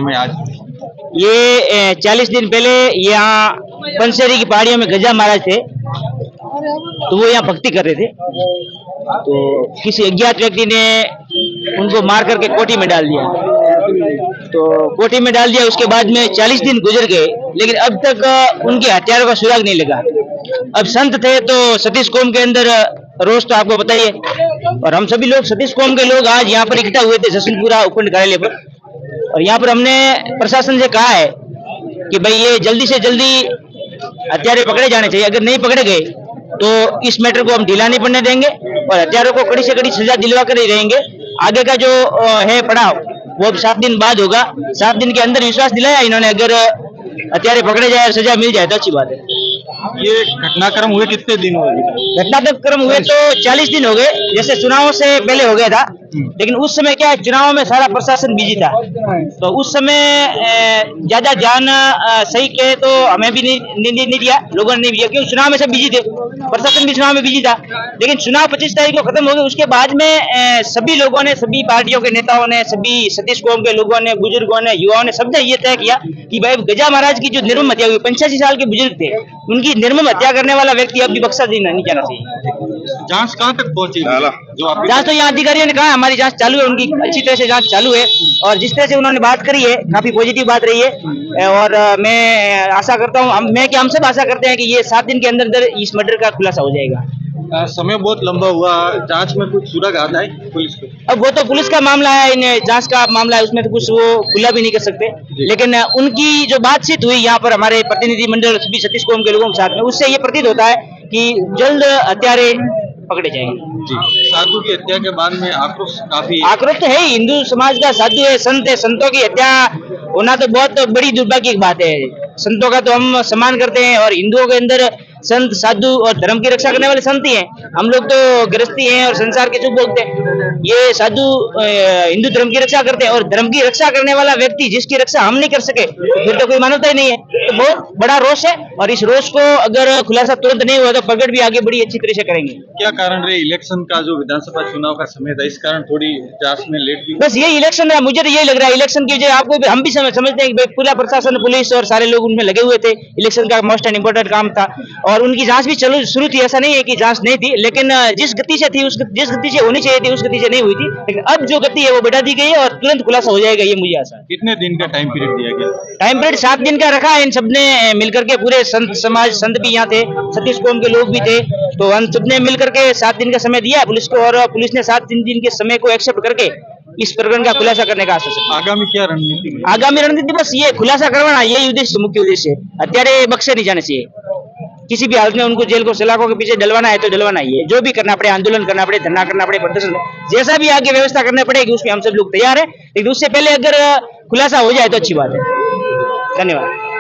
में आज ये 40 दिन पहले यहाँ पंसेरी की पहाड़ियों में गजा महाराज थे, तो वो यहाँ भक्ति कर रहे थे। तो किसी अज्ञात व्यक्ति ने उनको मार करके कोठी में डाल दिया। तो कोठी में डाल दिया, उसके बाद में 40 दिन गुजर गए, लेकिन अब तक उनके हत्यारों का सुराग नहीं लगा। अब संत थे तो सतीश कौम के अंदर रोष तो आपको बताइए, और हम सभी लोग सतीश कौम के लोग आज यहाँ पर इकट्ठा हुए थे जसवंतपुरा उपखंड कार्यालय पर। और यहाँ पर हमने प्रशासन से कहा है कि भाई ये जल्दी से जल्दी हत्यारे पकड़े जाने चाहिए। अगर नहीं पकड़े गए तो इस मैटर को हम ढीला नहीं पड़ने देंगे और हत्यारों को कड़ी से कड़ी सजा दिलवा कर ही रहेंगे। आगे का जो है पड़ाव वो अब 7 दिन बाद होगा। 7 दिन के अंदर विश्वास दिलाया इन्होंने, अगर हत्यारे पकड़े जाए और सजा मिल जाए तो अच्छी बात है। ये घटनाक्रम हुए कितने दिन हुए? घटनाक्रम हुए तो 40 दिन हो गए, जैसे चुनाव से पहले हो गया था। लेकिन उस समय क्या है, चुनाव में सारा प्रशासन बिजी था, तो उस समय ज्यादा ध्यान सही कहे तो हमें भी नहीं दिया, लोगों ने नहीं दिया, क्योंकि चुनाव में सब बिजी थे, प्रशासन भी चुनाव में बिजी था। लेकिन चुनाव 25 तारीख को खत्म हो गया। उसके बाद में सभी लोगों ने, सभी पार्टियों के नेताओं ने, सभी सतीश कौम के लोगों ने, बुजुर्गों ने, युवाओं ने, सबने ये तय किया कि भाई गजा महाराज की जो निर्मम हत्या हुई, 85 साल के बुजुर्ग थे, उनकी निर्मम हत्या करने वाला व्यक्ति अब भी बख्शा नहीं जाना चाहिए। जांच कहाँ तक पहुंची? जांच तो यहाँ अधिकारियों ने कहा हमारी जांच चालू है, उनकी अच्छी तरह से जांच चालू है, और जिस तरह से उन्होंने बात करी है काफी पॉजिटिव बात रही है। और मैं आशा करता हूँ, हम सब आशा करते हैं कि ये 7 दिन के अंदर इस मर्डर का खुलासा हो जाएगा। समय बहुत लंबा हुआ, जांच में कुछ सुराग आता है पुलिस को? अब वो तो पुलिस का मामला है, इन जांच का मामला है, उसमें तो कुछ वो खुला भी नहीं कर सकते। लेकिन उनकी जो बातचीत हुई यहाँ पर हमारे प्रतिनिधिमंडल सभी सतीश कौम के लोगों के साथ में, उससे ये प्रतीत होता है कि जल्द हत्यारे पकड़े जाएंगे। साधु की हत्या के बाद में आक्रोश तो है। हिंदू समाज का साधु है, संत है, संतों की हत्या होना तो बहुत बड़ी दुर्भाग्य की बात है। संतों का तो हम सम्मान करते हैं, और हिंदुओं के अंदर संत, साधु और धर्म की रक्षा करने वाले संत ही हैं। हम लोग तो गृहस्थी हैं और संसार के चुप बोलते हैं। ये साधु हिंदू धर्म की रक्षा करते हैं, और धर्म की रक्षा करने वाला व्यक्ति जिसकी रक्षा हम नहीं कर सके फिर तो कोई मानवता ही नहीं है। तो बहुत बड़ा रोष है, और इस रोष को अगर खुलासा तुरंत नहीं हुआ तो प्रगट भी आगे बड़ी अच्छी तरह से करेंगे। क्या कारण रहे? इलेक्शन का जो विधानसभा चुनाव का समय था, इस कारण थोड़ी जांच में लेट भी? बस यही इलेक्शन है, मुझे तो यही लग रहा है। इलेक्शन की वजह आपको हम भी समझते हैं कि पूरा प्रशासन, पुलिस और सारे लोग उनमें लगे हुए थे। इलेक्शन का मोस्ट एंड इम्पोर्टेंट काम था, और उनकी जांच भी शुरू थी, ऐसा नहीं है कि जांच नहीं थी, लेकिन जिस गति से थी, जिस गति से होनी चाहिए थी उस गति से नहीं हुई थी। लेकिन अब जो गति है वो बढ़ा दी गई है, और तुरंत खुलासा हो जाएगा, ये मुझे आशा है। कितने दिन का टाइम पीरियड दिया गया? टाइम पीरियड 7 दिन का रखा है। इन सबने मिलकर के, पूरे संत समाज, संत भी यहाँ थे, सतीश कौम के लोग भी थे, तो हम सबने मिलकर के 7 दिन का समय दिया है पुलिस को, और पुलिस ने 7 दिन के समय को एक्सेप्ट करके इस प्रकरण का खुलासा करने का आश्वासन। आगामी क्या रणनीति? आगामी रणनीति बस ये खुलासा करवाना, यही उद्देश्य, मुख्य उद्देश्य है। हत्यारे बख्शे नहीं जाने चाहिए, किसी भी हालत में उनको जेल को सलाखों के पीछे डलवाना है तो डलवाना ही है। जो भी करना पड़े, आंदोलन करना पड़े, धरना करना पड़े, प्रदर्शन, जैसा भी आगे व्यवस्था करने पड़ेगी उसमें हम सब लोग तैयार है। लेकिन उससे पहले अगर खुलासा हो जाए तो अच्छी बात है। धन्यवाद।